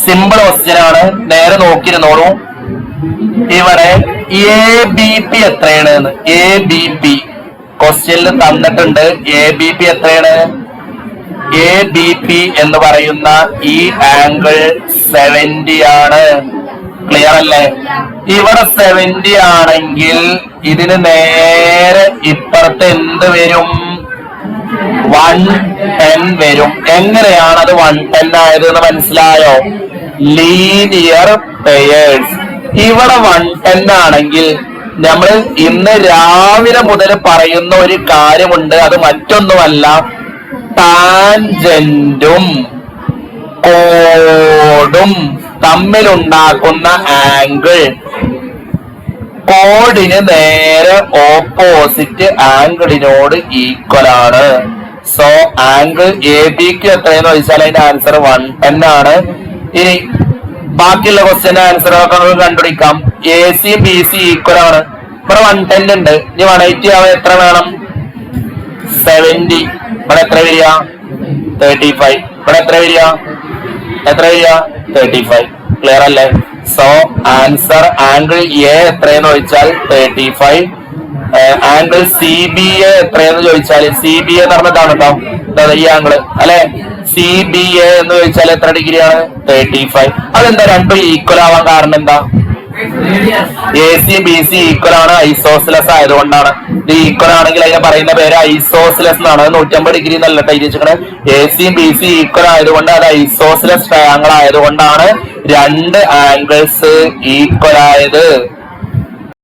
Simple question ആണ്, നേരെ നോക്കിയിരുന്നോളൂ. ഇവിടെ എ ബി പി എത്രയാണ്? എ ബി പി ക്വസ്റ്റ്യനിൽ തന്നിട്ടുണ്ട്. എ ബി പി എത്രയാണ്? എ ബി പി എന്ന് പറയുന്ന ഈ ആംഗിൾ 70 ആണ്. ക്ലിയർ അല്ലേ? ഇവിടെ 70 ആണെങ്കിൽ ഇതിന് നേരെ ഇപ്പുറത്ത് എന്ത് വരും? 110 വരും. എങ്ങനെയാണ് അത് 110 ആയത് എന്ന് മനസ്സിലായോ? Linear pairs. ഇവിടെ 110 ആണെങ്കിൽ നമ്മൾ ഇന്ന് രാവിലെ മുതൽ പറയുന്ന ഒരു കാര്യമുണ്ട്. അത് മറ്റൊന്നുമല്ല, ടാൻജന്റും കോഡും തമ്മിലുണ്ടാക്കുന്ന ആംഗിൾ കോഡിന് നേരെ ഓപ്പോസിറ്റ് ആംഗിളിനോട് ഈക്വൽ ആണ്. സോ ആംഗിൾ എ ബിക്ക് എത്രയെന്ന് ചോദിച്ചാൽ അതിന്റെ ആൻസർ 110 ആണ്. ഇനി ബാക്കിയുള്ള ക്വസ്റ്റ്യന്റെ ആൻസർ ഒക്കെ നമുക്ക് കണ്ടുപിടിക്കാം. A C B C equal ആണ്. ഇവിടെ 110 ഉണ്ട്. ഇനി 180 ആവാൻ എത്ര വേണം? 70. ഇവിടെ എത്ര വരിക? 35. ഇവിടെ എത്ര വരിക? 35. ക്ലിയർ അല്ലേ? സോ ആൻസർ ആംഗിൾ എ എത്രയെന്ന് ചോദിച്ചാൽ 35. ആംഗിൾ സി ബി എ എത്രയെന്ന് ചോദിച്ചാൽ, സി ബി എ എന്ന് പറഞ്ഞതാണ് കേട്ടോ ഈ ആംഗിള് അല്ലെ. സി ബി എ എന്ന് ചോദിച്ചാൽ എത്ര ഡിഗ്രിയാണ്? 35. അതെന്താ രണ്ടും ഈക്വൽ ആവാൻ കാരണം എന്താ? A C B C equal ആണ്, ഐസോസിലസ് ആയതുകൊണ്ടാണ്. ഇത് ഈക്വൽ ആണെങ്കിൽ അതിനെ പറയുന്ന പേര് ഐസോസിലസ് എന്നാണ്. 180 ഡിഗ്രി എന്നല്ല തിരിച്ചിരിക്കണത്. A C B C equal ആയതുകൊണ്ട് അത് ഐസോസിലസ് ട്രയാങ്കിൾ ആയതുകൊണ്ടാണ് രണ്ട് ആംഗിൾസ് ഈക്വൽ ആയത്.